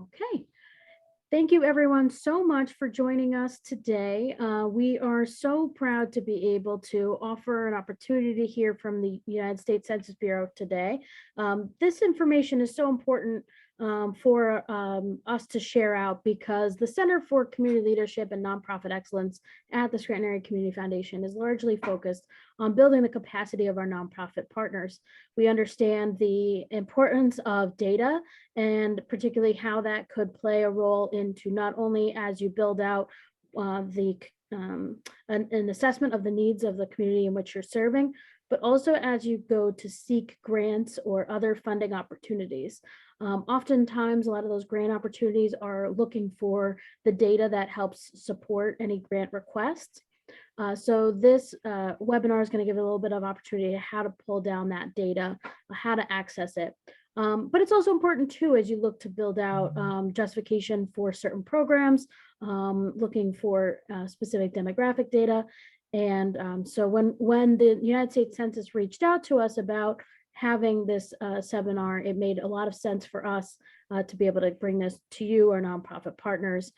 Okay. Thank you everyone so much for joining us today. We are so proud to be able to offer an opportunity to hear from the United States Census Bureau today. This information is so important for us to share out because the Center for Community Leadership and Nonprofit Excellence at the Scranton Area Community Foundation is largely focused on building the capacity of our nonprofit partners. We understand the importance of data and particularly how that could play a role into not only as you build out an assessment of the needs of the community in which you're serving, but also as you go to seek grants or other funding opportunities. Oftentimes, a lot of those grant opportunities are looking for the data that helps support any grant requests. So this webinar is going to give a little bit of opportunity how to pull down that data, how to access it. But it's also important too, as you look to build out justification for certain programs, looking for specific demographic data. And so when the United States Census reached out to us about having this seminar, it made a lot of sense for us to be able to bring this to you, our nonprofit partners.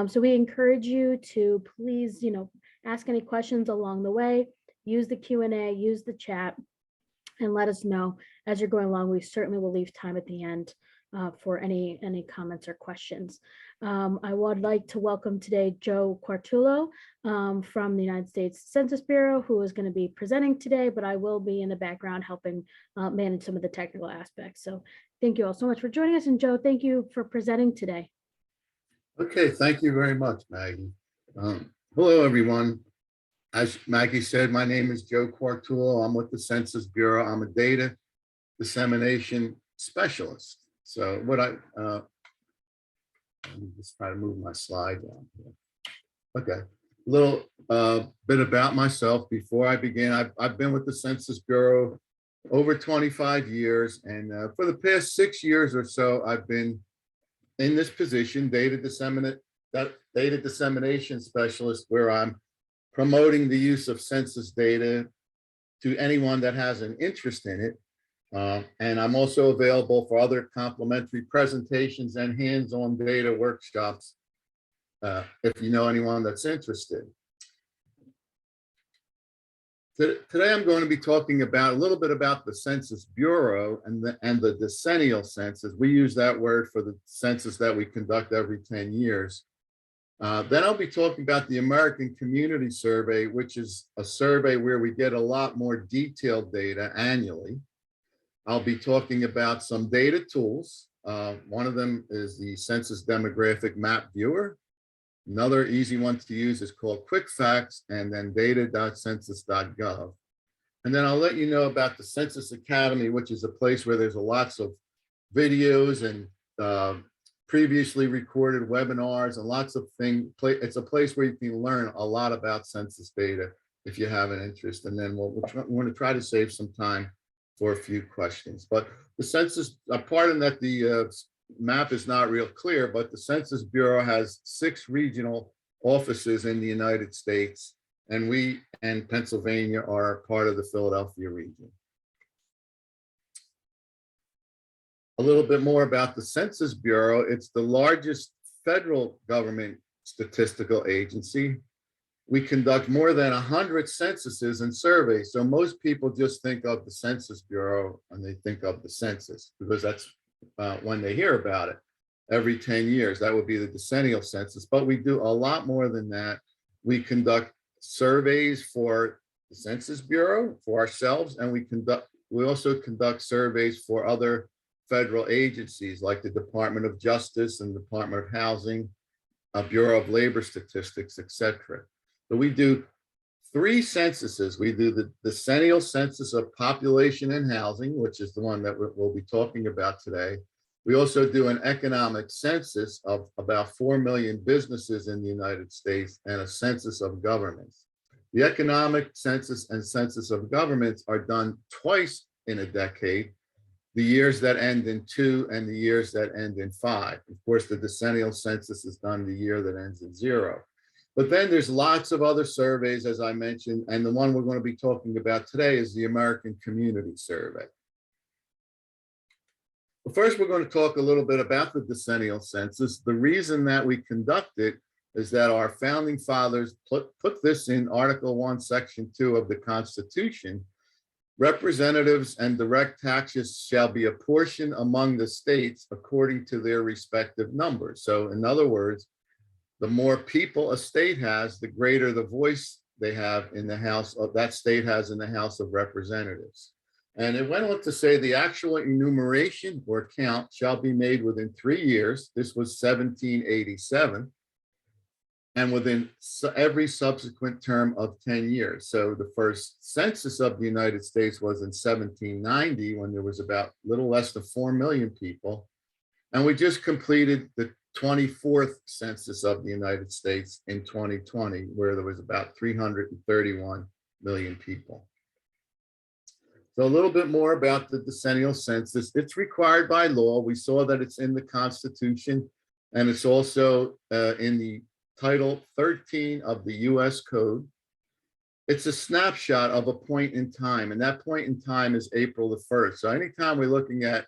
So we encourage you to please, ask any questions along the way, use the Q&A, use the chat, and let us know as you're going along. We certainly will leave time at the end for any comments or questions. I would like to welcome today Joe Quartullo from the United States Census Bureau, who is going to be presenting today, but I will be in the background helping manage some of the technical aspects. So thank you all so much for joining us. And Joe, thank you for presenting today. Okay, thank you very much, Maggie. Hello, everyone. As Maggie said, my name is Joe Quartullo. I'm with the Census Bureau. I'm a data dissemination specialist. So let me just try to move my slide down here. Okay, a little bit about myself before I begin. I've been with the Census Bureau over 25 years, and for the past 6 years or so, I've been in this position, data dissemination specialist, where I'm promoting the use of census data to anyone that has an interest in it. And I'm also available for other complimentary presentations and hands-on data workshops if you know anyone that's interested. Today, I'm going to be talking about a little bit about the Census Bureau and the Decennial Census. We use that word for the census that we conduct every 10 years. Then I'll be talking about the American Community Survey, which is a survey where we get a lot more detailed data annually. I'll be talking about some data tools. One of them is the Census Demographic Map Viewer. Another easy one to use is called Quick Facts, and then data.census.gov. And then I'll let you know about the Census Academy, which is a place where there's lots of videos and previously recorded webinars and lots of things. It's a place where you can learn a lot about census data if you have an interest. And then we're going to try to save some time for a few questions. But the census, pardon that the map is not real clear, but the Census Bureau has 6 regional offices in the United States, and we and Pennsylvania are part of the Philadelphia region. A little bit more about the Census Bureau. It's the largest federal government statistical agency. We conduct more than 100 censuses and surveys. So most people just think of the Census Bureau and they think of the census, because that's when they hear about it every 10 years. That would be the Decennial Census, but we do a lot more than that. We conduct surveys for the Census Bureau, for ourselves, and we also conduct surveys for other federal agencies like the Department of Justice and Department of Housing, Bureau of Labor Statistics, etc. So we do 3 censuses. We do the Decennial Census of Population and Housing, which is the one that we'll be talking about today. We also do an economic census of about 4 million businesses in the United States and a census of governments. The economic census and census of governments are done twice in a decade, the years that end in 2 and the years that end in 5. Of course, the Decennial Census is done the year that ends in 0. But then there's lots of other surveys, as I mentioned, and the one we're going to be talking about today is the American Community Survey. Well, first, we're going to talk a little bit about the decennial census. The reason that we conduct it is that our founding fathers put this in Article 1, Section 2 of the Constitution. Representatives and direct taxes shall be apportioned among the states according to their respective numbers. So in other words, the more people a state has, the greater the voice they have in the House of that state has in the House of Representatives. And it went on to say the actual enumeration or count shall be made within 3 years. This was 1787. And within every subsequent term of 10 years. So the first census of the United States was in 1790, when there was about a little less than 4 million people. And we just completed the 24th census of the United States in 2020, where there was about 331 million people. So a little bit more about the decennial census. It's required by law. We saw that it's in the Constitution, and it's also in the Title 13 of the US Code. It's a snapshot of a point in time, and that point in time is April the 1st. So anytime we're looking at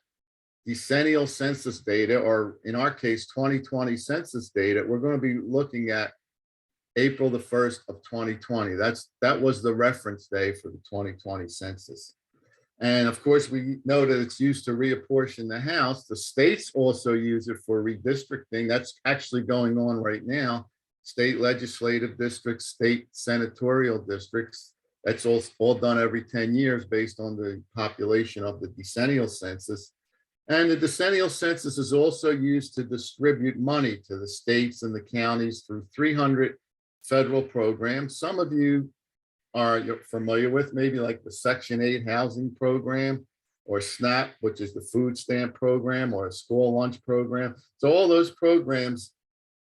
decennial census data, or in our case, 2020 census data, we're going to be looking at April the 1st of 2020. That was the reference day for the 2020 census. And of course, we know that it's used to reapportion the House. The states also use it for redistricting. That's actually going on right now. State legislative districts, state senatorial districts. That's all done every 10 years based on the population of the decennial census. And the decennial census is also used to distribute money to the states and the counties through 300 federal programs. Some of you are familiar with, maybe like the Section 8 housing program, or SNAP, which is the food stamp program, or a school lunch program. So all those programs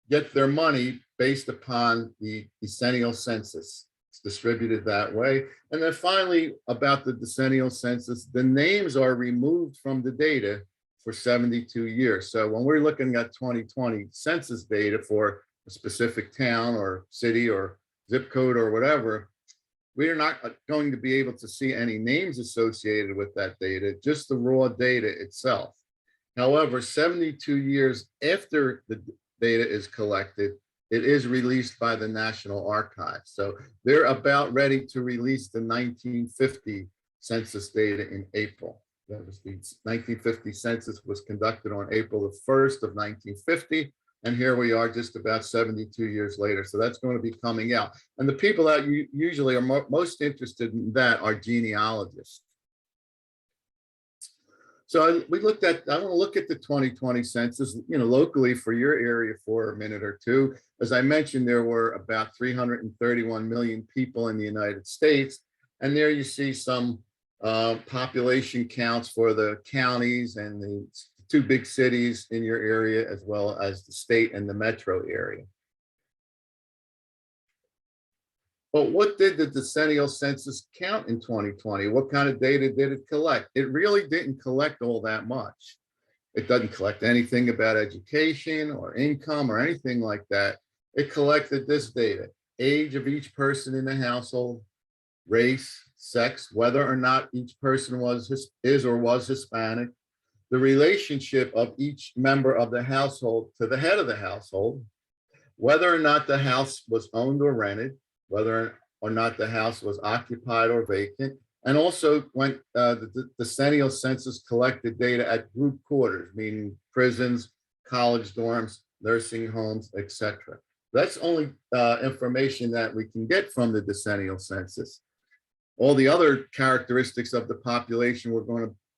get their money based upon the decennial census. It's distributed that way. And then finally, about the decennial census, the names are removed from the data for 72 years. So when we're looking at 2020 census data for a specific town or city or zip code or whatever, we are not going to be able to see any names associated with that data, just the raw data itself. However, 72 years after the data is collected, it is released by the National Archives. So they're about ready to release the 1950 census data in April. That was the 1950 census was conducted on April the 1st of 1950. And here we are just about 72 years later. So that's going to be coming out. And the people that usually are most interested in that are genealogists. So we looked at, I want to look at the 2020 census, locally for your area for a minute or two. As I mentioned, there were about 331 million people in the United States. And there you see some population counts for the counties and the two big cities in your area, as well as the state and the metro area. But what did the decennial census count in 2020? What kind of data did it collect? It really didn't collect all that much. It doesn't collect anything about education or income or anything like that. It collected this data: age of each person in the household, race, sex, whether or not each person is or was Hispanic, the relationship of each member of the household to the head of the household, whether or not the house was owned or rented, whether or not the house was occupied or vacant, and also when the decennial census collected data at group quarters, meaning prisons, college dorms, nursing homes, etc. That's only information that we can get from the decennial census. All the other characteristics of the population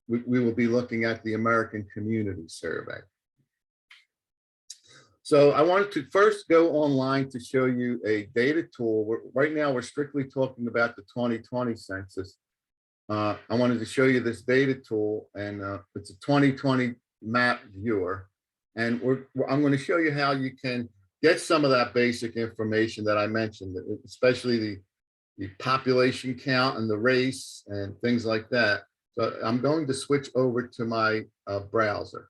we will be looking at the American Community Survey. So I wanted to first go online to show you a data tool. Right now, we're strictly talking about the 2020 census. I wanted to show you this data tool, and it's a 2020 map viewer. And I'm going to show you how you can get some of that basic information that I mentioned, especially the population count and the race and things like that. So I'm going to switch over to my browser.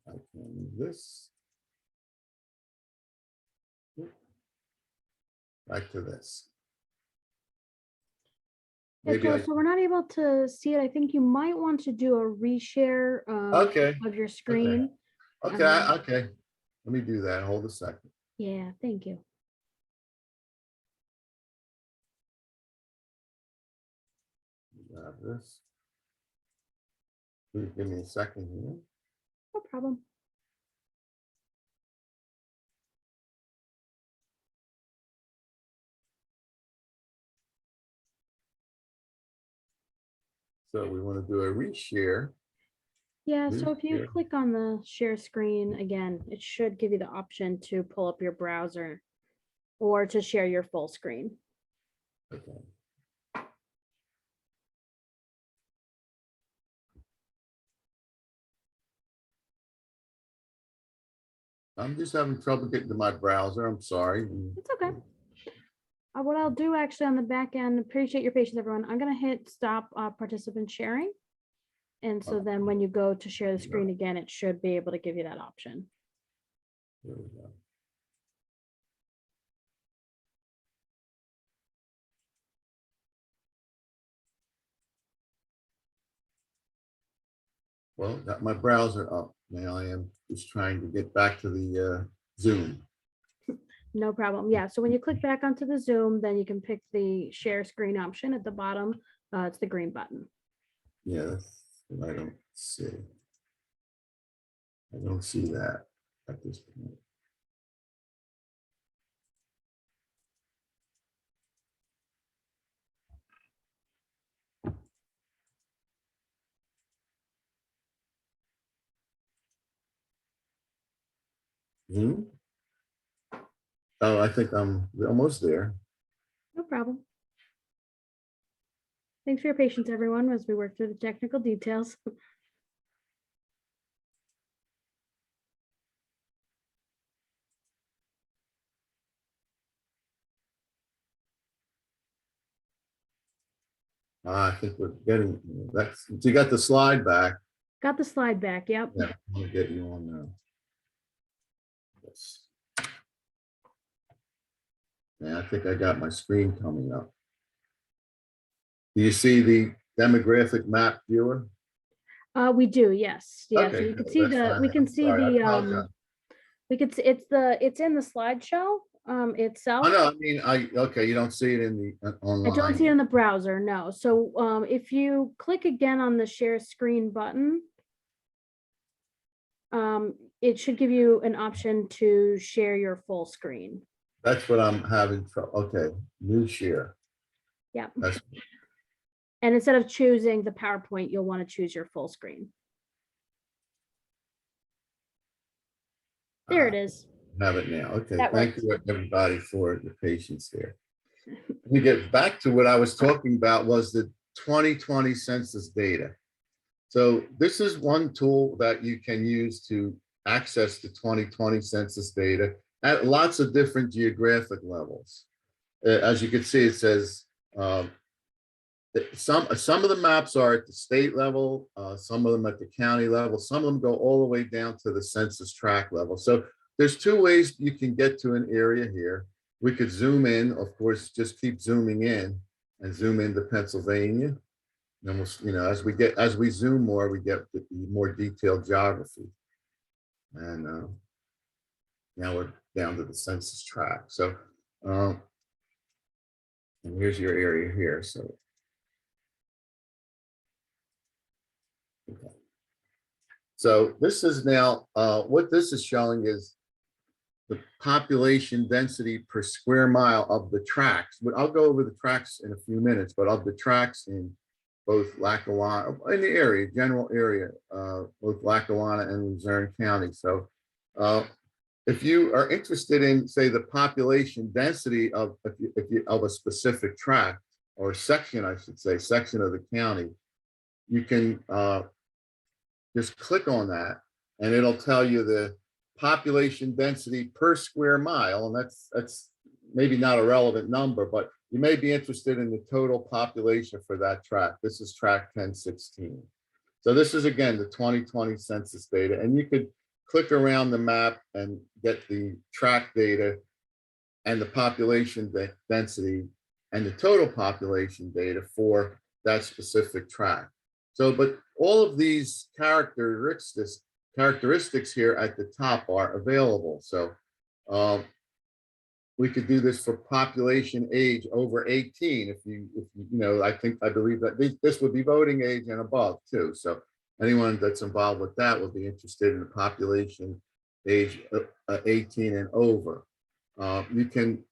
I can move this. back to this. Yeah, Maybe Joe, so we're not able to see it. I think you might want to do a reshare okay, of your screen. okay, okay. Let me do that. Hold a second. Yeah, thank you. Grab this. Please give me a second here. No problem. So we want to do a reshare. Yeah, so if you Reshare. click on the share screen again, it should give you the option to pull up your browser or to share your full screen. Okay. I'm just having trouble getting to my browser. I'm sorry. It's okay. What I'll do actually on the back end, appreciate your patience, everyone. I'm going to hit stop participant sharing. And so then when you go to share the screen again, it should be able to give you that option. There we go. Well, got my browser up. Now I am just trying to get back to the Zoom. No problem. Yeah, so when you click back onto the Zoom, then you can pick the share screen option at the bottom. It's the green button. Yeah, that's what I don't see. I don't see that at this point. Zoom? Oh, I think I'm almost there. No problem. Thanks for your patience, everyone, as we work through the technical details. I think we're getting that's you got the slide back. Got the slide back. Yep. Yeah, I'm gonna get you on now. Yes. Yeah, I think I got my screen coming up. Do you see the demographic map viewer? We do, yes. Yeah, so Okay, you can good. see That's the, fine. we can I'm see sorry, I the, apologize. we could, it's in the slideshow itself. Oh, no, I mean, okay, you don't see it in the I don't see it online. in the browser, no. So if you click again on the share screen button, it should give you an option to share your full screen. That's what I'm having trouble. Okay, new share. Yep. That's And instead of choosing the PowerPoint, you'll want to choose your full screen. There it is. have it now. Okay, That thank works. you everybody for the patience there. Let me get back to what I was talking about was the 2020 census data. So this is one tool that you can use to access the 2020 census data at lots of different geographic levels. As you can see, it says some of the maps are at the state level, some of them at the county level, some of them go all the way down to the census tract level. So there's two ways you can get to an area here. We could zoom in, of course, just keep zooming in and zoom into Pennsylvania. And we'll, as we zoom more, we get the more detailed geography. And now we're down to the census tract. So, and here's your area here. So, okay. So this is now, what this is showing is the population density per square mile of the tracts. But I'll go over the tracts in a few minutes, but of the tracts in both Lackawanna, in the area, general area, both Lackawanna and Luzerne County. So if you are interested in, say, the population density of, of a specific tract or section, I should say, section of the county, you can just click on that and it'll tell you the population density per square mile. And that's maybe not a relevant number, but you may be interested in the total population for that tract. This is tract 1016. So this is, again, the 2020 census data. And you could click around the map and get the tract data and the population density and the total population data for that specific tract. So, but all of these characteristics here at the top are available. So we could do this for population age over 18. If you know, I believe that this would be voting age and above too. So anyone that's involved with that would be interested in the population age 18 and over. You can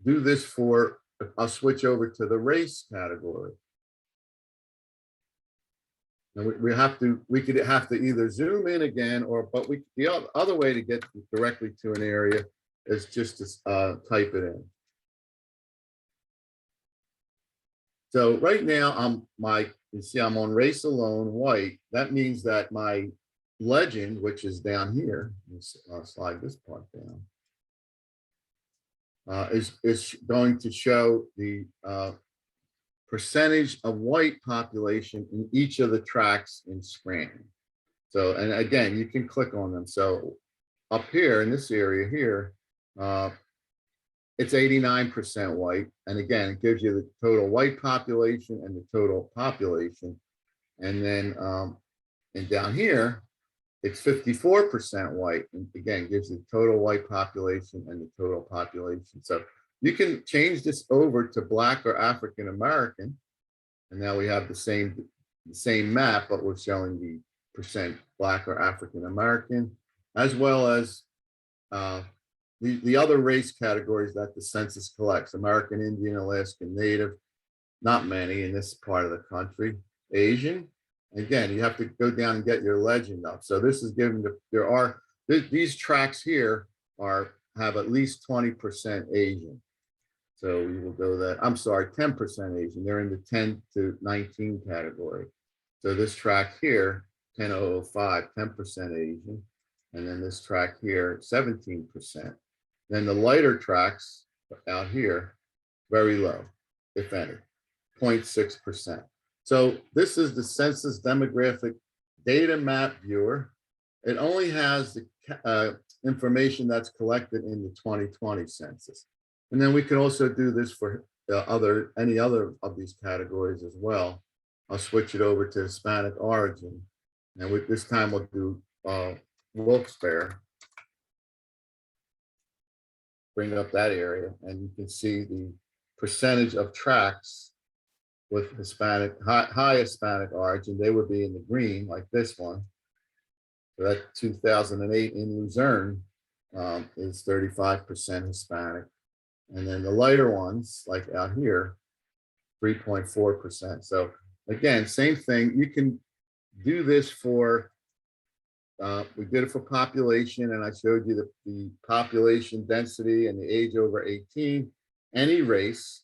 do this for, I'll switch over to the race category. And we could have to either zoom in again, but the other way to get directly to an area is just to type it in. So right now you see I'm on race alone, white. That means that my legend, which is down here, I'll slide this part down, is going to show the percentage of white population in each of the tracts in Scranton. So, and again, you can click on them. So up here in this area here, it's 89% white. And again, it gives you the total white population and the total population. And then, and down here, it's 54% white. And again, gives you total white population and the total population. So you can change this over to Black or African American. And now we have the same map, but we're showing the percent Black or African American, as well as the other race categories that the census collects: American Indian, Alaskan Native, not many in this part of the country, Asian. Again, you have to go down and get your legend up. So this is given these tracks here have at least 20% Asian. So we will go that, I'm sorry, 10% Asian. They're in the 10 to 19 category. So this track here, 10,005, 10% Asian. And then this track here, 17%. Then the lighter tracks out here, very low, if any, 0.6%. So this is the Census Demographic Data Map Viewer. It only has the information that's collected in the 2020 census. And then we can also do this for any other of these categories as well. I'll switch it over to Hispanic origin. And this time we'll do Wilkes-Barre. Bring up that area, and you can see the percentage of tracts with Hispanic, high Hispanic origin. They would be in the green, like this one. So that 2008 in Luzerne is 35% Hispanic. And then the lighter ones, like out here, 3.4%. So again, same thing. You can do this for, we did it for population, and I showed you the population density and the age over 18, any race,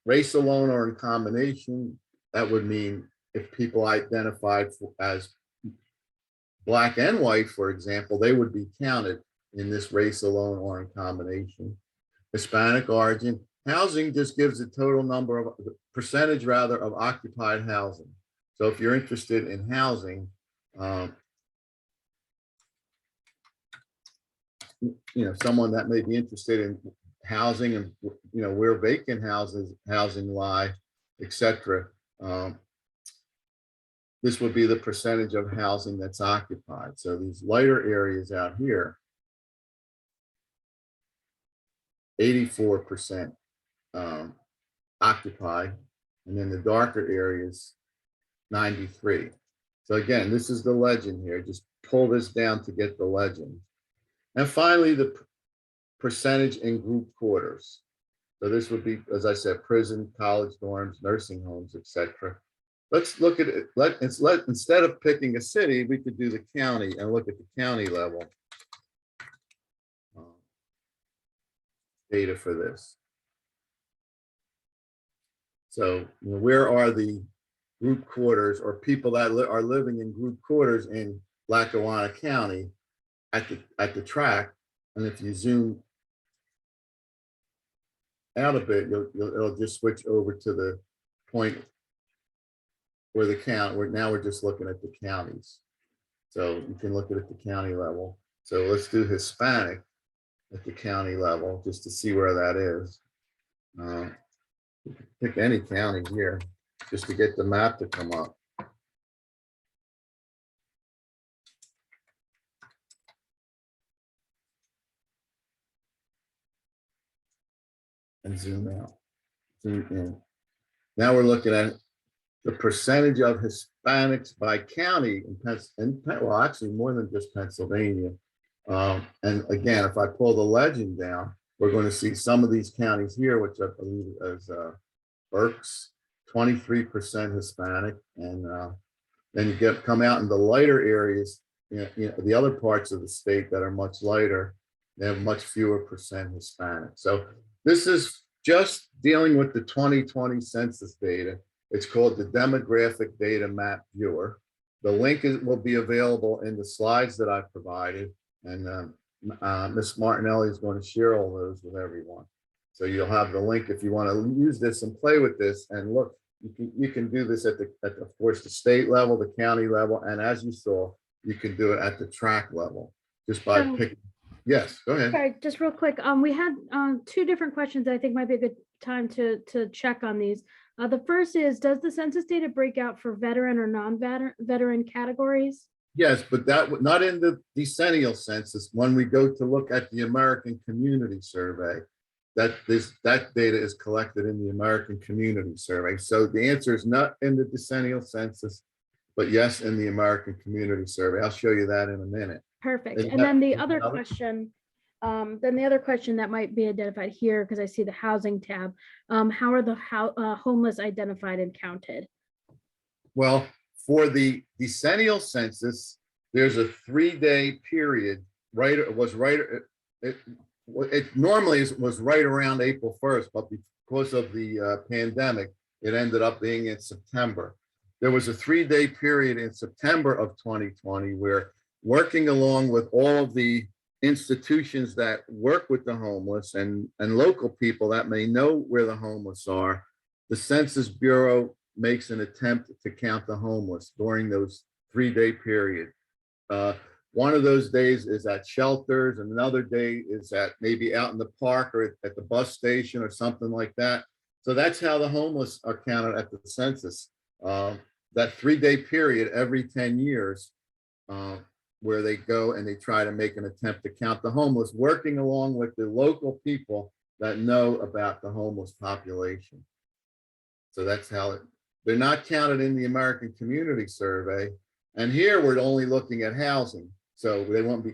race alone or in combination. That would mean if people identified as Black and white, for example, they would be counted in this race alone or in combination. Hispanic origin. Housing just gives the total number of percentage rather of occupied housing. So if you're interested in housing, someone that may be interested in housing and where vacant housing lie, etc. This would be the percentage of housing that's occupied. So these lighter areas out here, 84% occupied, and then the darker areas, 93. So again, this is the legend here. Just pull this down to get the legend. And finally, the percentage in group quarters. So this would be, as I said, prison, college dorms, nursing homes, etc. Let's look at it. Instead of picking a city, we could do the county and look at the county level data for this. So where are the group quarters or people that are living in group quarters in Lackawanna County at the tract? And if you zoom out a bit, it'll just switch over to the point where the count, now we're just looking at the counties. So you can look at it at the county level. So let's do Hispanic. at the county level, just to see where that is. Uh, Pick any county here, just to get the map to come up. And zoom out, zoom in. Now we're looking at the percentage of Hispanics by county well, actually more than just Pennsylvania. And again, if I pull the legend down, we're going to see some of these counties here, which I believe is Berks, 23% Hispanic. And then you come out in the lighter areas, the other parts of the state that are much lighter, they have much fewer percent Hispanic. So this is just dealing with the 2020 census data. It's called the Demographic Data Map Viewer. The link will be available in the slides that I provided, and Ms. Martinelli is going to share all those with everyone. So you'll have the link if you want to use this and play with this and look. You can do this at of course, the state level, the county level, and as you saw, you can do it at the tract level just by picking. Yes, go ahead. Sorry, just real quick. We had two different questions that I think might be a good time to check on these. The first is, does the census data break out for veteran or non-veteran categories? Yes, but that not in the decennial census. When we go to look at the American Community Survey, that data is collected in the American Community Survey. So the answer is not in the decennial census, but yes, in the American Community Survey. I'll show you that in a minute. Perfect. And then the other question, that might be identified here, because I see the housing tab. How are the homeless identified and counted? Well, for the decennial census, there's a 3-day period. It normally was right around April 1st, but because of the pandemic, it ended up being in September. There was a 3-day period in September of 2020 where, working along with all of the institutions that work with the homeless and local people that may know where the homeless are, the Census Bureau makes an attempt to count the homeless during those 3-day period. One of those days is at shelters, and another day is at maybe out in the park or at the bus station or something like that. So that's how the homeless are counted at the census. That 3-day period every 10 years, where they go and they try to make an attempt to count the homeless, working along with the local people that know about the homeless population. So that's how they're not counted in the American Community Survey. And here we're only looking at housing. So they won't be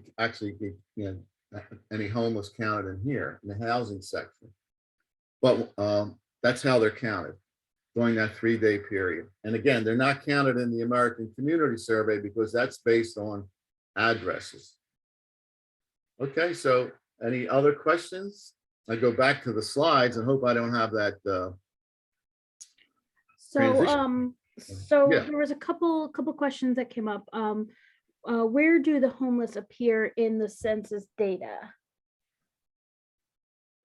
any homeless counted in here in the housing section. But that's how they're counted during that 3-day period. And again, they're not counted in the American Community Survey because that's based on addresses. Okay, so any other questions? I go back to the slides and hope I don't have that. So there was a couple questions that came up. Where do the homeless appear in the census data?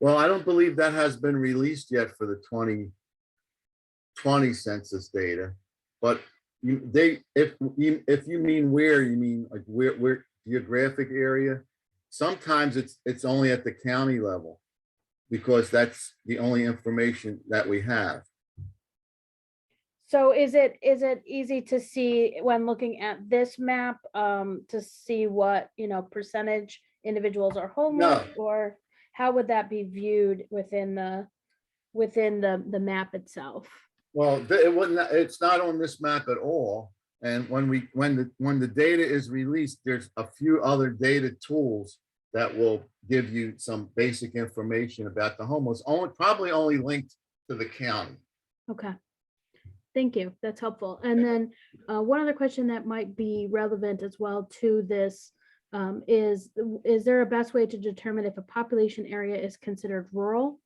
Well, I don't believe that has been released yet for the 2020 census data, but if you mean where, you mean like where geographic area. Sometimes it's only at the county level because that's the only information that we have. So is it easy to see when looking at this map to see what percentage individuals are homeless? No. Or how would that be viewed within the map itself? Well, it's not on this map at all. And when the data is released, there's a few other data tools that will give you some basic information about the homeless, probably only linked to the county. Okay. Thank you. That's helpful. And then one other question that might be relevant as well to this is there a best way to determine if a population area is considered rural?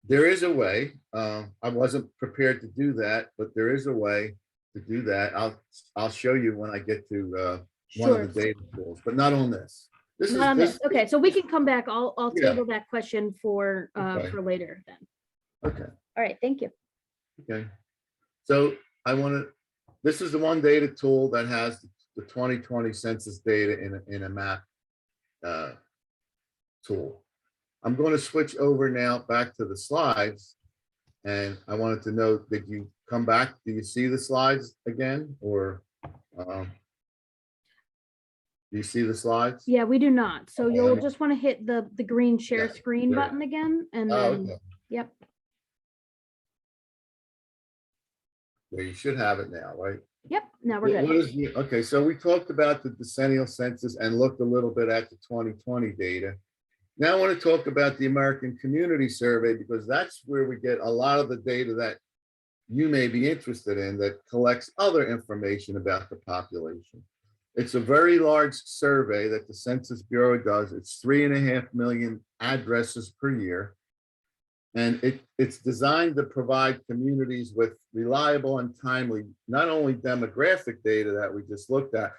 There is a way. I wasn't prepared to do that, but there is a way to do that. I'll show you when I get to one of the data tools, but not on this. Okay, so we can come back. I'll table that question for later then. Okay. All right. Thank you. Okay. So this is the one data tool that has the 2020 census data in a map uh, tool. I'm going to switch over now back to the slides. And I wanted to know, did you come back? Do you see the slides again? Or do you see the slides? Yeah, we do not. So Okay, you'll just want to hit the green share Yeah, screen there. button again, and Oh, then, okay. yep. Well, you should have it now, right? Yep, now we're What good. is the, okay, so we talked about the decennial census and looked a little bit at the 2020 data. Now I want to talk about the American Community Survey, because that's where we get a lot of the data that you may be interested in that collects other information about the population. It's a very large survey that the Census Bureau does. It's 3.5 million addresses per year. And it's designed to provide communities with reliable and timely, not only demographic data that we just looked at,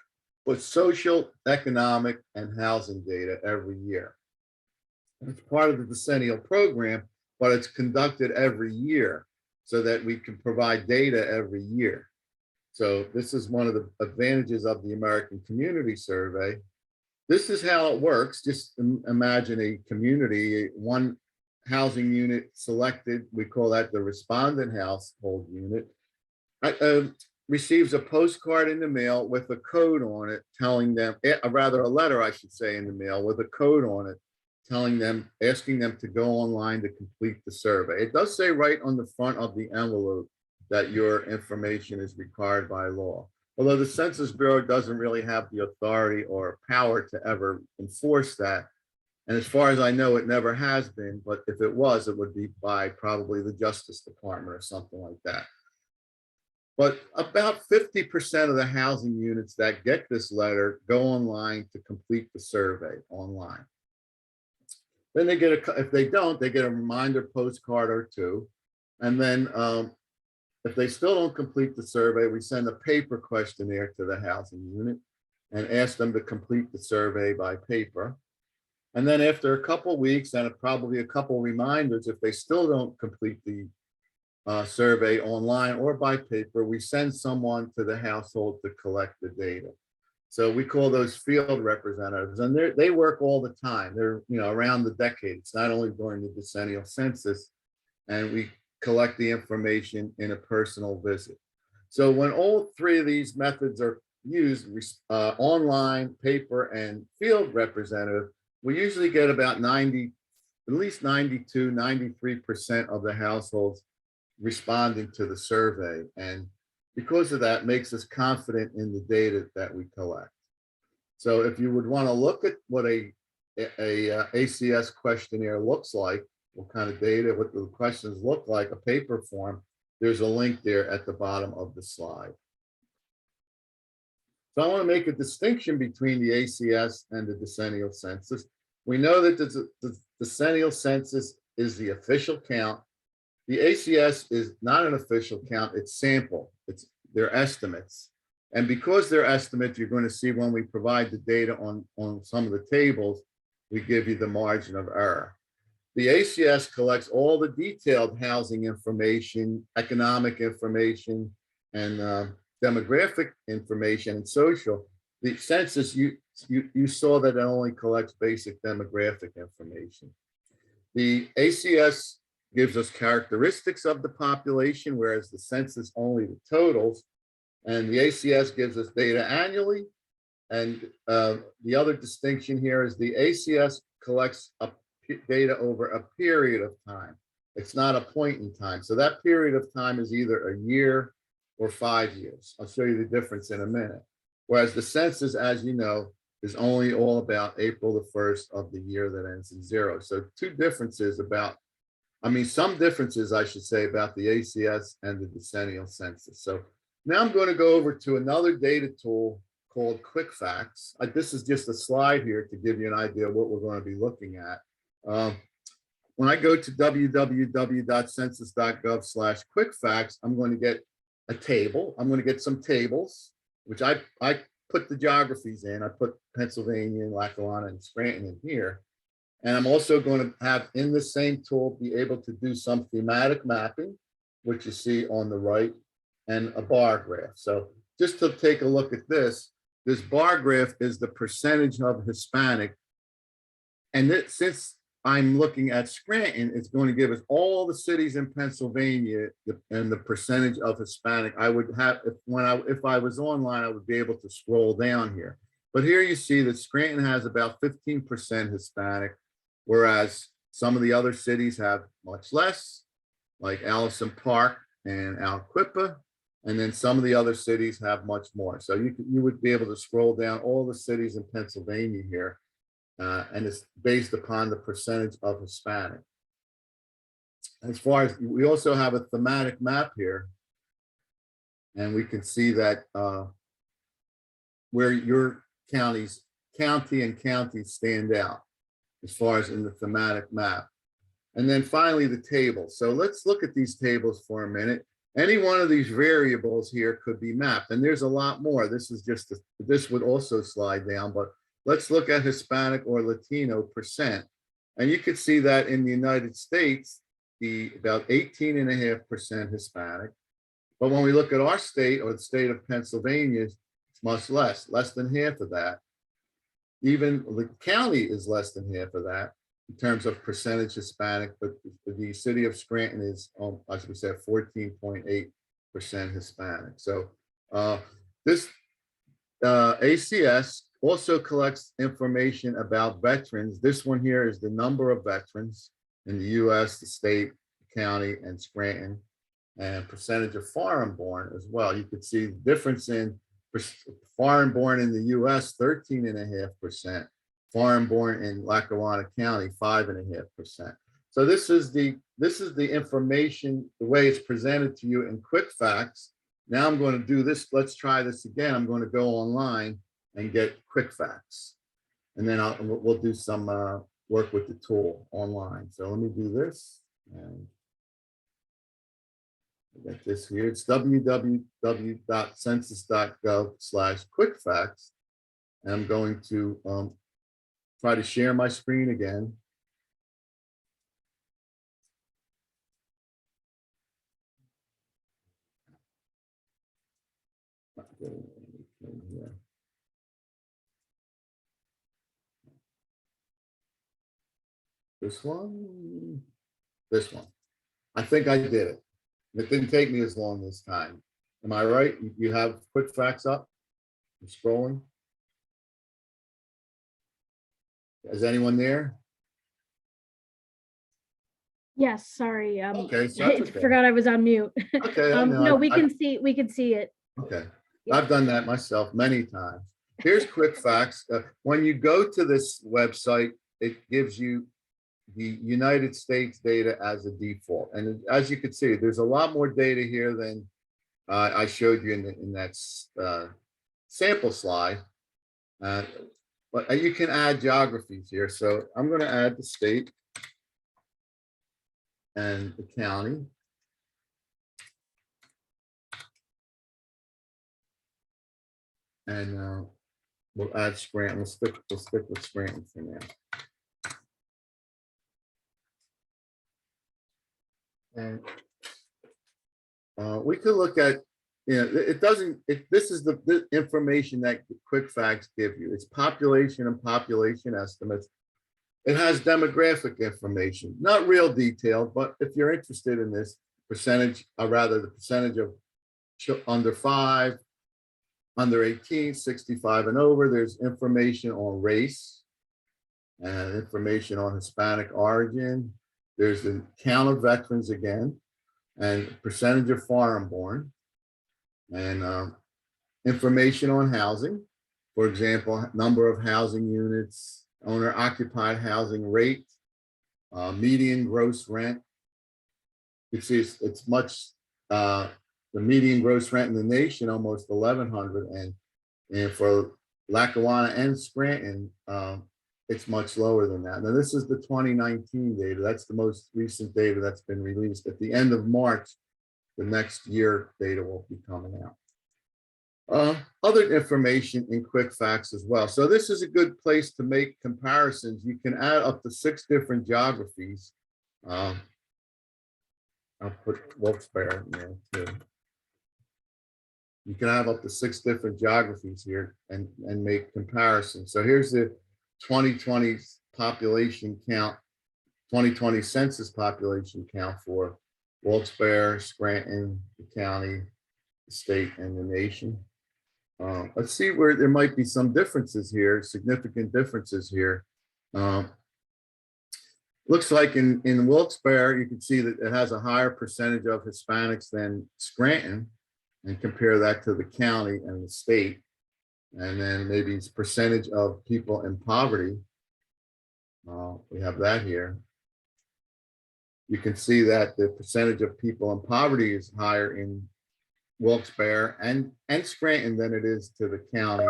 but social, economic, and housing data every year. And it's part of the decennial program, but it's conducted every year so that we can provide data every year. So this is one of the advantages of the American Community Survey. This is how it works. Just imagine a community, one housing unit selected, we call that the respondent household unit, receives a postcard in the mail with a code on it telling them, rather a letter, I should say, in the mail with a code on it, telling them, asking them to go online to complete the survey. It does say right on the front of the envelope that your information is required by law. Although the Census Bureau doesn't really have the authority or power to ever enforce that. And as far as I know, it never has been, but if it was, it would be by probably the Justice Department or something like that. But about 50% of the housing units that get this letter go online to complete the survey online. Then they get if they don't, they get a reminder postcard or two. And then if they still don't complete the survey, we send a paper questionnaire to the housing unit and ask them to complete the survey by paper. And then after a couple of weeks and probably a couple of reminders, if they still don't complete the survey online or by paper, we send someone to the household to collect the data. So we call those field representatives, and they work all the time. They're around the decade. It's not only during the decennial census, and we collect the information in a personal visit. So when all three of these methods are used, online, paper, and field representative, we usually get about at least 92, 93% of the households responding to the survey. And because of that, makes us confident in the data that we collect. So if you would want to look at what a ACS questionnaire looks like, what kind of data, what the questions look like, a paper form, there's a link there at the bottom of the slide. So I want to make a distinction between the ACS and the decennial census. We know that the decennial census is the official count. The ACS is not an official count, it's sample, their estimates. And because they're estimates, you're going to see when we provide the data on some of the tables, we give you the margin of error. The ACS collects all the detailed housing information, economic information, and demographic information and social. The census, you saw that it only collects basic demographic information. The ACS gives us characteristics of the population, whereas the census only the totals. And the ACS gives us data annually. And the other distinction here is the ACS collects data over a period of time. It's not a point in time. So that period of time is either a year or 5 years. I'll show you the difference in a minute. Whereas the census, as you know, is only all about April the 1st of the year that ends in 0. So two differences some differences, I should say, about the ACS and the decennial census. So now I'm going to go over to another data tool called Quick Facts. This is just a slide here to give you an idea of what we're going to be looking at. When I go to www.census.gov/quickfacts, I'm going to get a table. I'm going to get some tables, which I put the geographies in. I put Pennsylvania and Lackawanna and Scranton in here. And I'm also going to have in the same tool be able to do some thematic mapping, which you see on the right, and a bar graph. So just to take a look at this bar graph is the percentage of Hispanic And that, since I'm looking at Scranton, it's going to give us all the cities in Pennsylvania and the percentage of Hispanic. I would have, if I was online, I would be able to scroll down here. But here you see that Scranton has about 15% Hispanic, whereas some of the other cities have much less, like Allison Park and Alquippa. And then some of the other cities have much more. So you would be able to scroll down all the cities in Pennsylvania here. And it's based upon the percentage of Hispanic. As far as, we also have a thematic map here, and we can see that where your county and counties stand out as far as in the thematic map. And then finally, the table. So let's look at these tables for a minute. Any one of these variables here could be mapped, and there's a lot more. This is just, this would also slide down, but let's look at Hispanic or Latino percent. And you could see that in the United States, about 18.5% Hispanic. But when we look at our state, or the state of Pennsylvania, it's much less than half of that. Even the county is less than half of that in terms of percentage Hispanic, but the city of Scranton is, as we said, 14.8% Hispanic. So this ACS also collects information about veterans. This one here is the number of veterans in the US, the state, the county, and Scranton, and percentage of foreign born as well. You could see the difference in foreign born in the US, 13.5%, foreign born in Lackawanna County, 5.5%. So this is the information, the way it's presented to you in quick facts. Now I'm going to do this. Let's try this again. I'm going to go online and get quick facts. And then we'll do some work with the tool online. So let me do this. And I got this here. It's www.census.gov/quickfacts. And I'm going to try to share my screen again. This one. I think I did it. It didn't take me as long this time. Am I right? You have quick facts up? I'm scrolling. Is anyone there? Yes, sorry. Okay, so I that's okay. forgot I was on mute. Okay, No, we can see it. Okay, Yeah. I've done that myself many times. Here's quick facts. When you go to this website, it gives you the United States data as a default. And as you can see, there's a lot more data here than I showed you in that sample slide. But you can add geographies here. So I'm going to add the state and the county. And we'll add Scranton. We'll stick with Scranton for now. And we could look at, this is the information that quick facts give you. It's population and population estimates. It has demographic information, not real detailed, but if you're interested in this percentage, or rather the percentage of under 5, under 18, 65 and over, there's information on race and information on Hispanic origin. There's the count of veterans again, and percentage of foreign born, and information on housing. For example, number of housing units, owner occupied housing rate, median gross rent. You see it's much, the median gross rent in the nation, almost 1,100, and for Lackawanna and Scranton, it's much lower than that. Now, this is the 2019 data. That's the most recent data that's been released. At the end of March, the next year data will be coming out. Other information in quick facts as well. So this is a good place to make comparisons. You can add up to 6 different geographies. I'll put Wilkes-Barre in there too. You can have up to 6 different geographies here and make comparisons. So here's the 2020 population count, 2020 census population count for Wilkes-Barre, Scranton, the county, the state, and the nation. Let's see where there might be some differences here, significant differences here. Looks like in Wilkes-Barre, you can see that it has a higher percentage of Hispanics than Scranton, and compare that to the county and the state. And then maybe it's percentage of people in poverty. We have that here. You can see that the percentage of people in poverty is higher in Wilkes-Barre and Scranton than it is to the county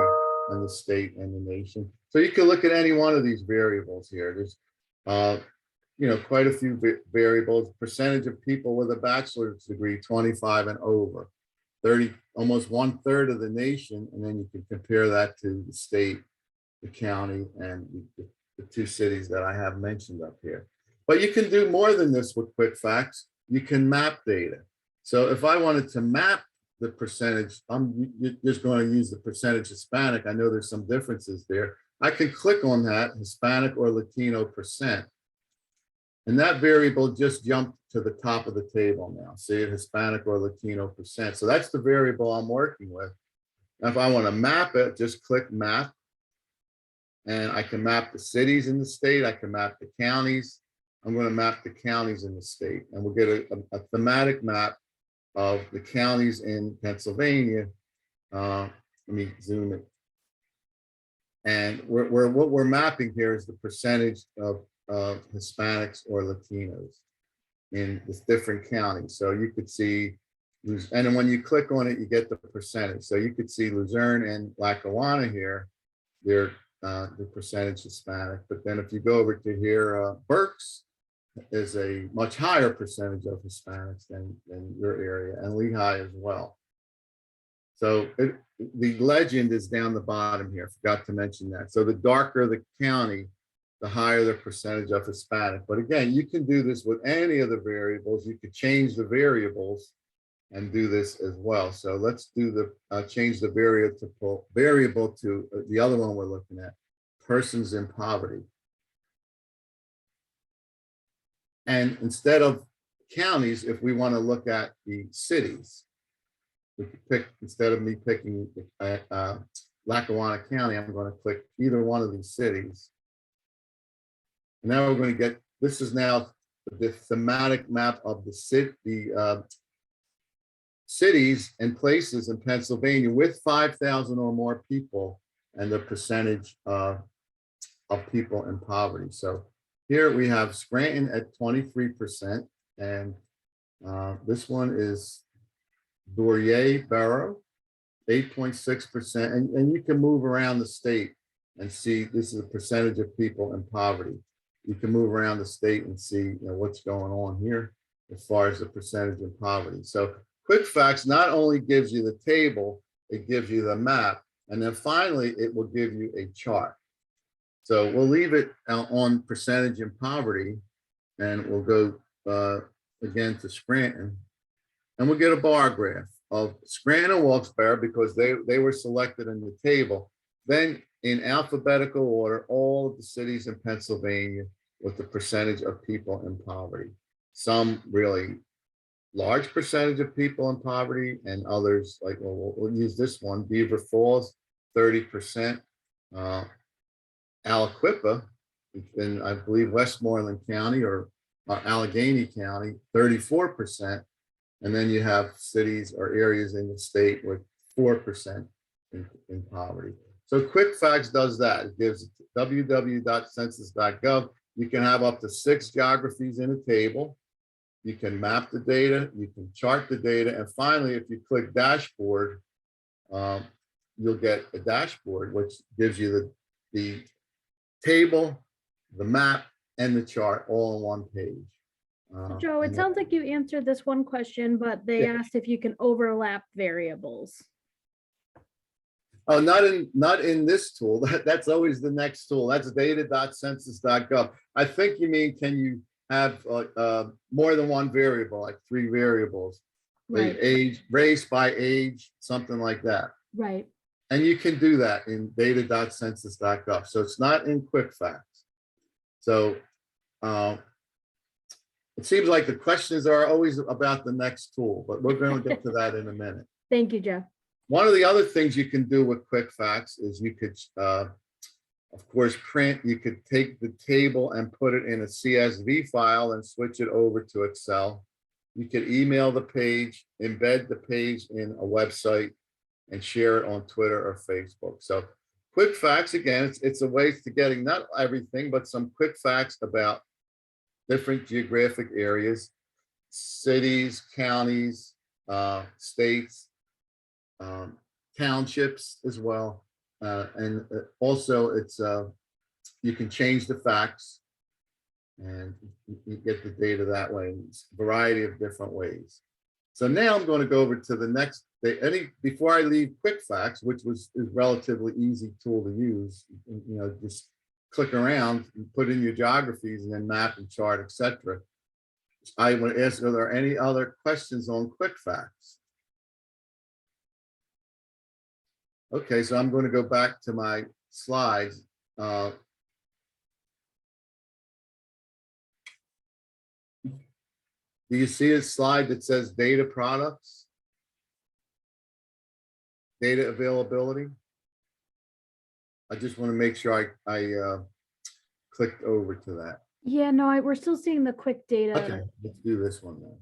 and the state and the nation. So you can look at any one of these variables here. There's quite a few variables. Percentage of people with a bachelor's degree, 25 and over, 30, almost 1/3 of the nation. And then you can compare that to the state, the county, and the two cities that I have mentioned up here. But you can do more than this with quick facts. You can map data. So if I wanted to map the percentage, I'm just going to use the percentage Hispanic. I know there's some differences there. I can click on that Hispanic or Latino percent. And that variable just jumped to the top of the table now. See it, Hispanic or Latino percent. So that's the variable I'm working with. Now, if I want to map it, just click map. And I can map the cities in the state. I can map the counties. I'm going to map the counties in the state. And we'll get a thematic map of the counties in Pennsylvania. Let me zoom it. And what we're mapping here is the percentage of Hispanics or Latinos in the different counties. So you could see, and then when you click on it, you get the percentage. So you could see Luzerne and Lackawanna here, they're the percentage Hispanic. But then if you go over to here, Berks is a much higher percentage of Hispanics than your area, and Lehigh as well. So the legend is down the bottom here. Forgot to mention that. So the darker the county, the higher the percentage of Hispanic. But again, you can do this with any of the variables. You could change the variables and do this as well. So let's do the change the variable to the other one we're looking at, persons in poverty. And instead of counties, if we want to look at the cities, we could pick, instead of me picking Lackawanna County, I'm going to click either one of these cities. And now we're going to get, this is now the thematic map of the cities and places in Pennsylvania with 5,000 or more people and the percentage of people in poverty. So here we have Scranton at 23%, and this one is Duryea Borough, 8.6%, and you can move around the state and see this is a percentage of people in poverty. You can move around the state and see what's going on here as far as the percentage in poverty. So quick facts not only gives you the table, it gives you the map, and then finally it will give you a chart. So we'll leave it on percentage in poverty, and we'll go again to Scranton, and we'll get a bar graph of Scranton and Wilkes-Barre because they were selected in the table. Then in alphabetical order, all of the cities in Pennsylvania with the percentage of people in poverty. Some really large percentage of people in poverty, and others like, well, we'll use this one, Beaver Falls, 30%. Aliquippa, in I believe Westmoreland County or Allegheny County, 34%. And then you have cities or areas in the state with 4% in poverty. So Quick Facts does that. It gives www.census.gov. You can have up to 6 geographies in a table. You can map the data, you can chart the data, and finally, if you click dashboard, you'll get a dashboard, which gives you the table, the map, and the chart all on one page. Joe, it sounds like you answered this one question, but they asked if you can overlap variables. Oh, not in this tool. That's always the next tool. That's data.census.gov. I think you mean, can you have more than one variable, like 3 variables, right? Age, race by age, something like that. Right. And you can do that in data.census.gov. So it's not in Quick Facts. So it seems like the questions are always about the next tool, but we're going to get to that in a minute. Thank you, Joe. One of the other things you can do with quick facts is you could, of course, you could take the table and put it in a CSV file and switch it over to Excel. You could email the page, embed the page in a website, and share it on Twitter or Facebook. So quick facts, again, it's a way to getting not everything, but some quick facts about different geographic areas, cities, counties, states, townships as well. And also it's, you can change the facts and you get the data that way in a variety of different ways. So now I'm going to go over to the next, before I leave quick facts, which is relatively easy tool to use, just click around and put in your geographies and then map and chart, etc. I want to ask, are there any other questions on quick facts? Okay, so I'm going to go back to my slides. Do you see a slide that says data products? Data availability? I just want to make sure I clicked over to that. Yeah, no, we're still seeing the quick data. Okay, let's do this one then.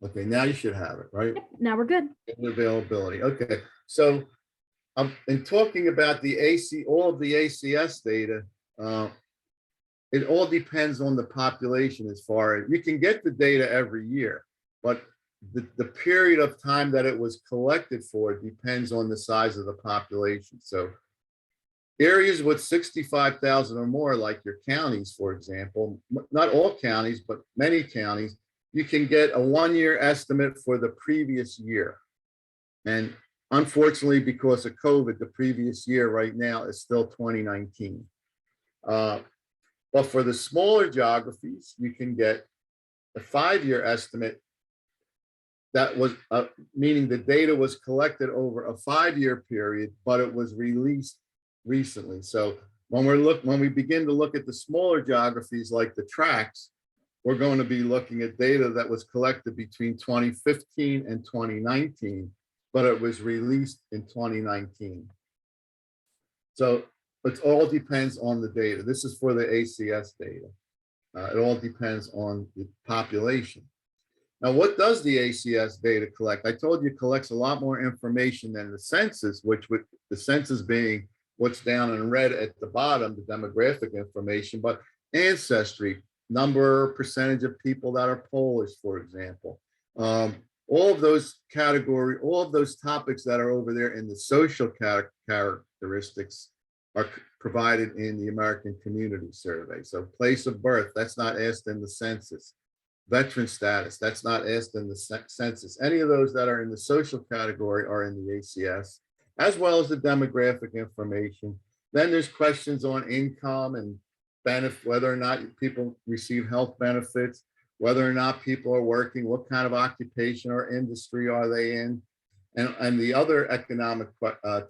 Okay, now you should have it, right? Yep, now we're good. Data availability. Okay, so in talking about all of the ACS data, it all depends on the population as far as you can get the data every year, but the period of time that it was collected for depends on the size of the population. So areas with 65,000 or more, like your counties, for example, not all counties, but many counties, you can get a 1-year estimate for the previous year. And unfortunately, because of COVID, the previous year right now is still 2019. But for the smaller geographies, you can get a 5-year estimate. That was meaning the data was collected over a 5-year period, but it was released recently. So when we begin to look at the smaller geographies like the tracts, we're going to be looking at data that was collected between 2015 and 2019, but it was released in 2019. So it all depends on the data. This is for the ACS data. It all depends on the population. Now, what does the ACS data collect? I told you it collects a lot more information than the census, the census being what's down in red at the bottom, the demographic information, but ancestry, number, percentage of people that are Polish, for example. All of those all of those topics that are over there in the social characteristics are provided in the American Community Survey. So place of birth, that's not asked in the census. Veteran status, that's not asked in the census. Any of those that are in the social category are in the ACS, as well as the demographic information. Then there's questions on income and whether or not people receive health benefits, whether or not people are working, what kind of occupation or industry are they in, and the other economic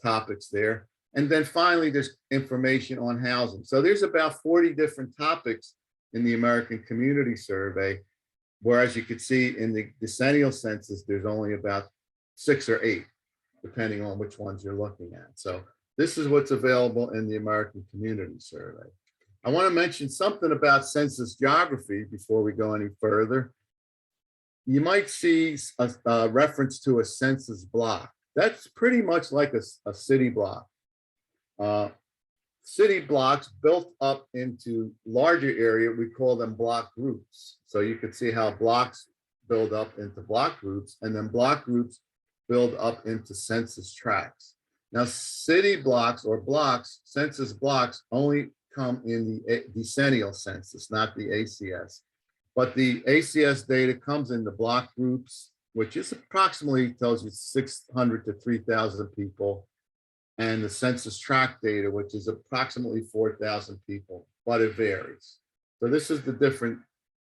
topics there. And then finally, there's information on housing. So there's about 40 different topics in the American Community Survey, whereas you could see in the Decennial Census, there's only about 6 or 8, depending on which ones you're looking at. So this is what's available in the American Community Survey. I want to mention something about census geography before we go any further. You might see a reference to a census block. That's pretty much like a city block. City blocks built up into larger area, we call them block groups. So you can see how blocks build up into block groups, and then block groups build up into census tracts. Now, city blocks or blocks, census blocks only come in the decennial census, not the ACS. But the ACS data comes in the block groups, which is approximately, tells you 600 to 3,000 people, and the census tract data, which is approximately 4,000 people, but it varies. So this is the different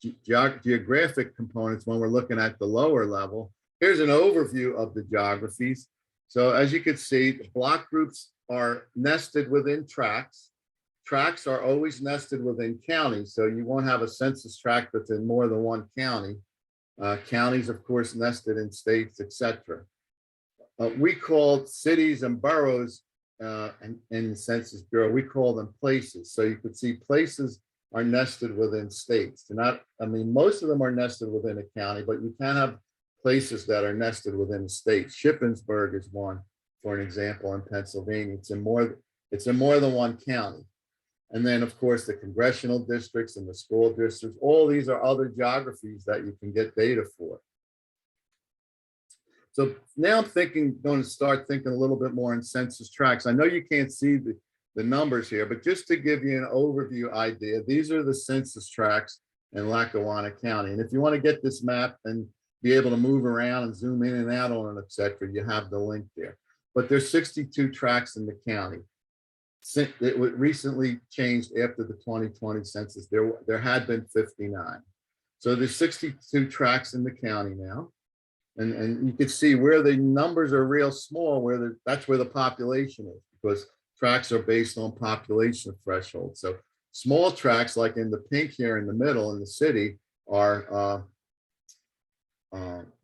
geographic components when we're looking at the lower level. Here's an overview of the geographies. So as you can see, block groups are nested within tracts. tracts are always nested within counties, so you won't have a census tract that's in more than one county. Counties, of course, nested in states, etc. We call cities and boroughs in the Census Bureau, we call them places. So you could see places are nested within states. They're not, I mean, most of them are nested within a county, but you can have places that are nested within a state. Shippensburg is one, for an example, in Pennsylvania. It's in more than one county. And then, of course, the congressional districts and the school districts, all these are other geographies that you can get data for. So now I'm going to start thinking a little bit more in census tracts. I know you can't see the numbers here, but just to give you an overview idea, these are the census tracts in Lackawanna County. And if you want to get this map and be able to move around and zoom in and out on it, etc., you have the link there. But there's 62 tracts in the county. It was recently changed after the 2020 census. There had been 59. So there's 62 tracts in the county now. And you can see where the numbers are real small, that's where the population is, because tracts are based on population thresholds. So small tracts, like in the pink here in the middle in the city, are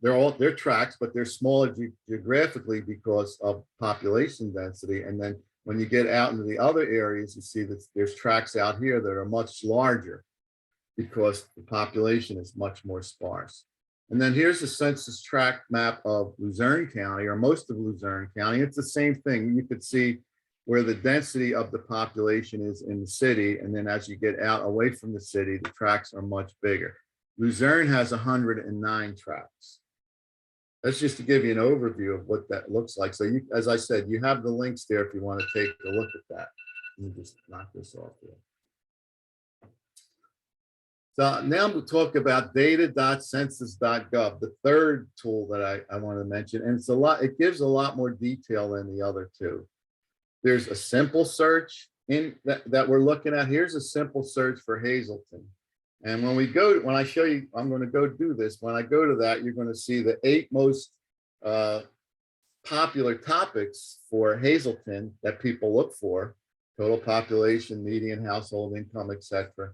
they're tracts, but they're smaller geographically because of population density. And then when you get out into the other areas, you see that there's tracts out here that are much larger because the population is much more sparse. And then here's the census tract map of Luzerne County, or most of Luzerne County. It's the same thing. You could see where the density of the population is in the city. And then as you get out away from the city, the tracts are much bigger. Luzerne has 109 tracts. That's just to give you an overview of what that looks like. So you, as I said, you have the links there if you want to take a look at that. Let me just knock this off here. So now we'll talk about data.census.gov, the third tool that I want to mention. And it gives a lot more detail than the other two. There's a simple search that we're looking at. Here's a simple search for Hazleton. And when I show you, I'm going to go do this. When I go to that, you're going to see the 8 most popular topics for Hazleton that people look for: total population, median household income, etc.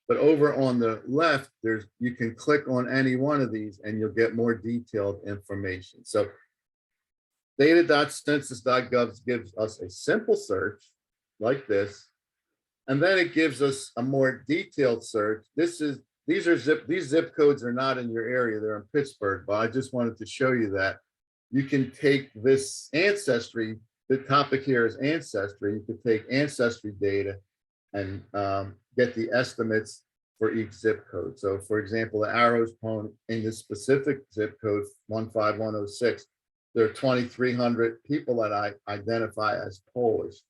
But over on the left, you can click on any one of these and you'll get more detailed information. So data.census.gov gives us a simple search like this. And then it gives us a more detailed search. These zip codes are not in your area, they're in Pittsburgh, but I just wanted to show you that you can take this ancestry, the topic here is ancestry. You could take ancestry data and get the estimates for each zip code. So for example, the arrows point in this specific zip code 15106, there are 2,300 people that I identify as Polish,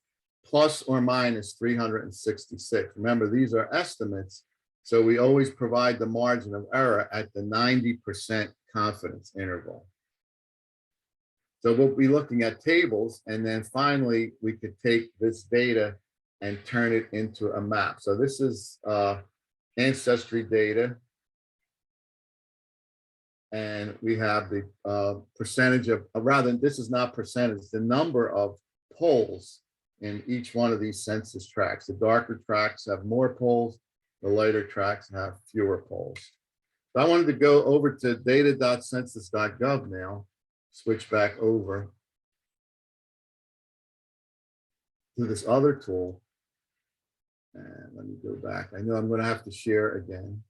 plus or minus 366. Remember, these are estimates, so we always provide the margin of error at the 90% confidence interval. So we'll be looking at tables, and then finally we could take this data and turn it into a map. So this is ancestry data, and we have the percentage of, this is not percentage, the number of polls in each one of these census tracts. The darker tracts have more polls, the lighter tracts have fewer polls. So I wanted to go over to data.census.gov now, switch back over to this other tool. And let me go back. I know I'm going to have to share again.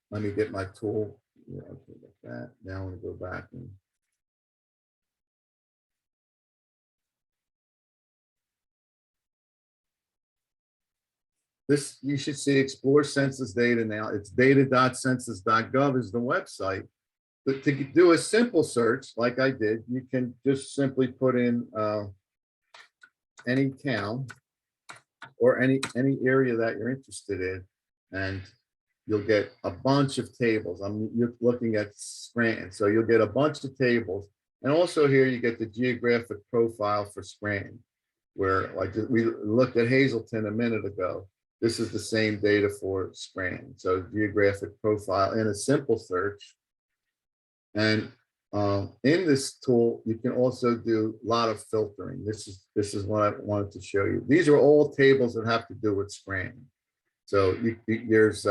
Let me get my tool. Yeah, okay, like that. Now I want to go back and this, you should see explore census data now. It's data.census.gov is the website. But to do a simple search like I did, you can just simply put in any town or any area that you're interested in, and you'll get a bunch of tables. You're looking at Scranton, so you'll get a bunch of tables. And also here you get the geographic profile for Scranton, where like we looked at Hazleton a minute ago. This is the same data for Scranton. So geographic profile in a simple search. And In this tool, you can also do a lot of filtering. This is what I wanted to show you. These are all tables that have to do with Scranton. So there's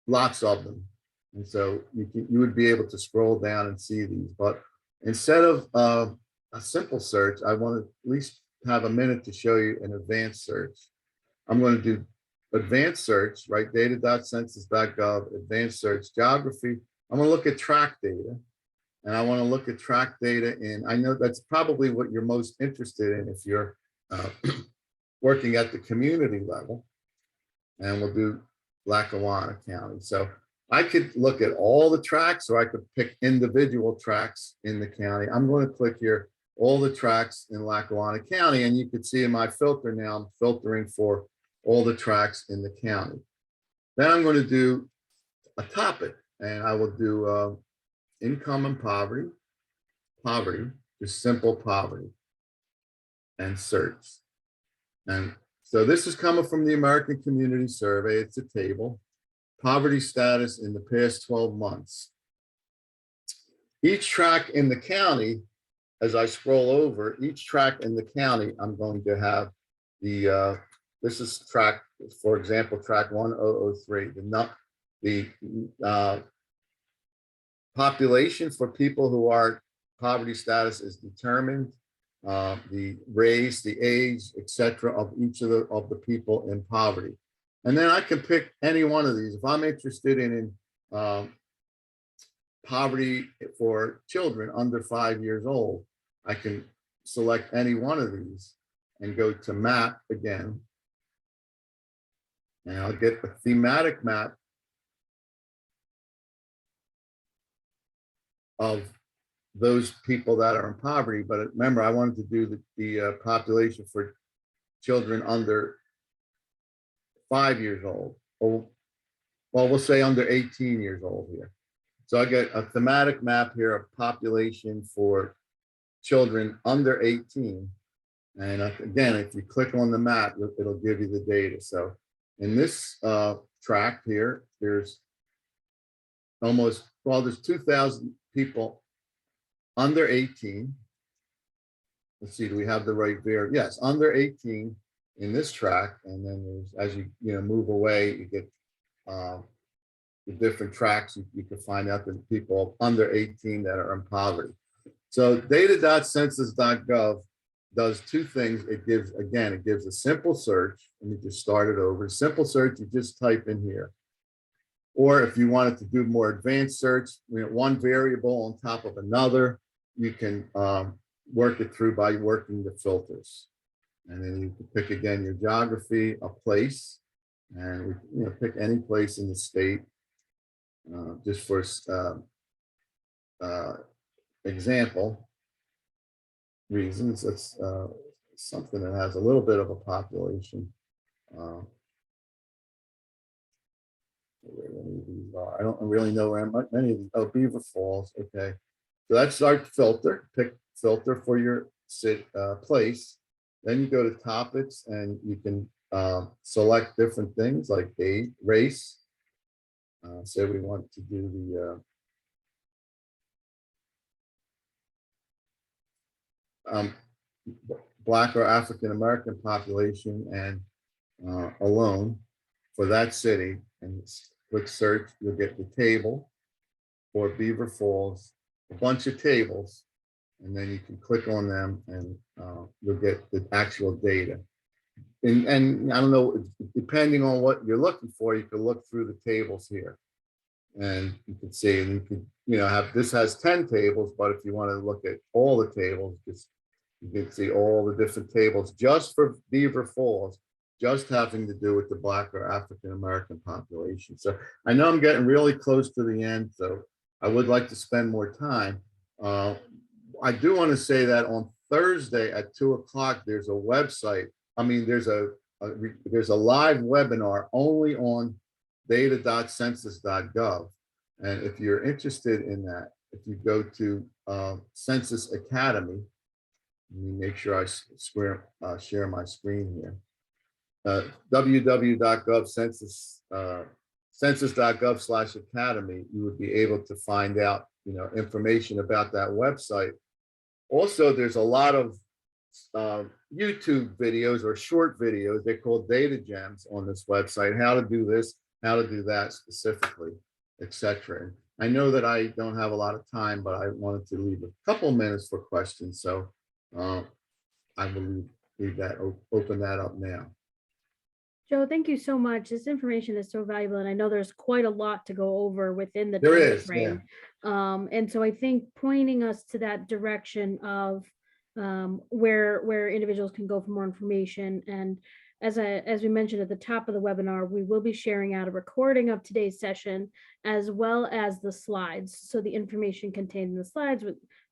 lots of them. And so you would be able to scroll down and see these. But instead of a simple search, I want to at least have a minute to show you an advanced search. I'm going to do advanced search, right? Data.census.gov, advanced search, geography. I'm going to look at tract data. And I want to look at tract data in, I know that's probably what you're most interested in if you're working at the community level. And we'll do Lackawanna County. So I could look at all the tracts, or I could pick individual tracts in the county. I'm going to click here, all the tracts in Lackawanna County, and you can see in my filter now, I'm filtering for all the tracts in the county. Then I'm going to do a topic, and I will do income and poverty, just simple poverty, and search. And so this is coming from the American Community Survey. It's a table. Poverty status in the past 12 months. Each tract in the county, as I scroll over, each tract in the county, I'm going to have the, this is tract, for example, tract 1003, the population for people who are poverty status is determined, the race, the age, etc., of each of the people in poverty. And then I can pick any one of these. If I'm interested in poverty for children under 5 years old, I can select any one of these and go to map again. And I'll get the thematic map of those people that are in poverty. But remember, I wanted to do the population for children under 5 years old, or well, we'll say under 18 years old here. So I get a thematic map here of population for children under 18. And again, if you click on the map, it'll give you the data. So in this tract here, there's almost, well, there's 2,000 people under 18. Let's see, do we have the right there? Yes, under 18 in this tract. And then there's, as you move away, you get the different tracts. You can find out the people under 18 that are in poverty. So data.census.gov does two things. It gives, again, it gives a simple search. Let me just start it over. Simple search, you just type in here. Or if you wanted to do more advanced search, one variable on top of another, you can work it through by working the filters. And then you can pick again your geography, a place, and pick any place in the state. Just for example reasons, it's something that has a little bit of a population. Where many of these are. I don't really know where many of these. Oh, Beaver Falls. Okay, so that's our filter. Pick filter for your place. Then you go to topics, and you can select different things like age, race. Say we want to do the Black or African American population and alone for that city, and click search. You'll get the table for Beaver Falls, a bunch of tables, and then you can click on them, and you'll get the actual data. And I don't know, depending on what you're looking for, you can look through the tables here, and you can see, and you can have, this has 10 tables, but if you want to look at all the tables, you can see all the different tables just for Beaver Falls, just having to do with the Black or African American population. So I know I'm getting really close to the end, so I would like to spend more time. I do want to say that on Thursday at 2 o'clock, there's a website. I mean, there's a live webinar only on data.census.gov. And if you're interested in that, if you go to Census Academy, let me make sure I share my screen here. www.gov census census.gov/academy, you would be able to find out, information about that website. Also, there's a lot of YouTube videos or short videos. They're called data gems on this website, how to do this, how to do that specifically, etc. I know that I don't have a lot of time, but I wanted to leave a couple minutes for questions. So I will open that up now. Joe, thank you so much. This information is so valuable, and I know there's quite a lot to go over within the There time is, frame. And so I think pointing us to that direction of where individuals can go for more information. And as we mentioned at the top of the webinar, we will be sharing out a recording of today's session as well as the slides. So the information contained in the slides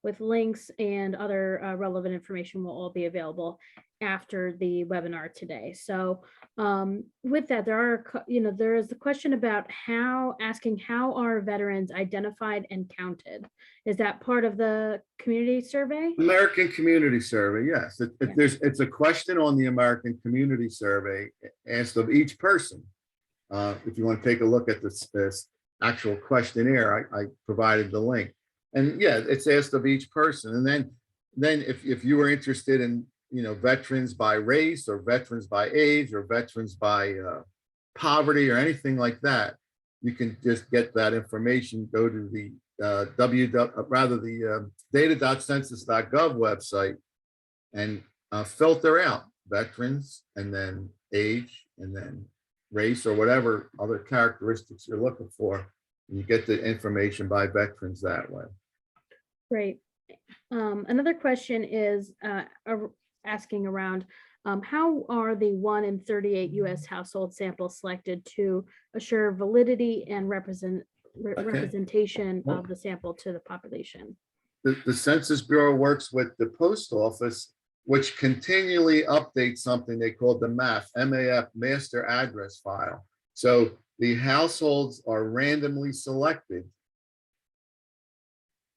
with links and other relevant information will all be available after the webinar today. So with that, there is the question about asking how are veterans identified and counted? Is that part of the community survey? American Community Survey, yes. It's a question on the American Community Survey asked of each person. If you want to take a look at this actual questionnaire, I provided the link. And yeah, it's asked of each person. And then if you were interested in, veterans by race or veterans by age or veterans by poverty or anything like that, you can just get that information, go to the data.census.gov website and filter out veterans and then age and then race or whatever other characteristics you're looking for. And you get the information by veterans that way. Great. Another question is asking around how are the 1 in 38 U.S. household samples selected to assure validity and representation of the sample to the population? The Census Bureau works with the post office, which continually updates something they call the MAF, MAF, master address file. So the households are randomly selected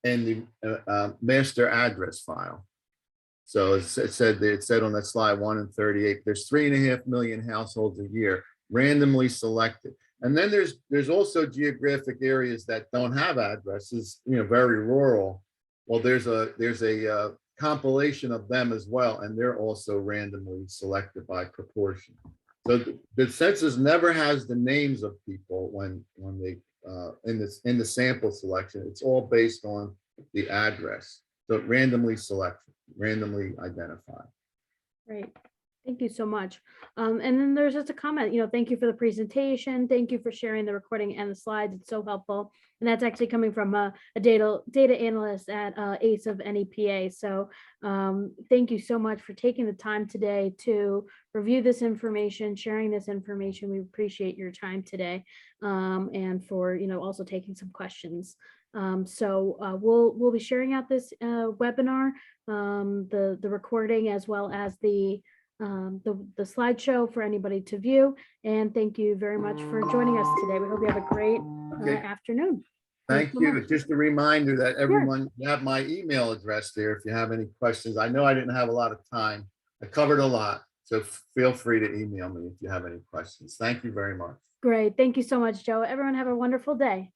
in the master address file. So it said on that slide 1 in 38, there's 3.5 million households a year randomly selected. And then there's also geographic areas that don't have addresses, very rural. Well, there's a compilation of them as well, and they're also randomly selected by proportion. So the census never has the names of people when they in the sample selection. It's all based on the address. So randomly selected, randomly identified. Great. Thank you so much. And then there's just a comment, thank you for the presentation. Thank you for sharing the recording and the slides. It's so helpful. And that's actually coming from a data analyst at ACE of NEPA. So thank you so much for taking the time today to review this information, sharing this information. We appreciate your time today and for, also taking some questions. So we'll be sharing out this webinar, the recording, as well as the slideshow for anybody to view. And thank you very much for joining us today. We hope you have a great afternoon. Thank you. Just a reminder that everyone, you have my email address there if you have any questions. I know I didn't have a lot of time. I covered a lot, so feel free to email me if you have any questions. Thank you very much. Great. Thank you so much, Joe. Everyone have a wonderful day.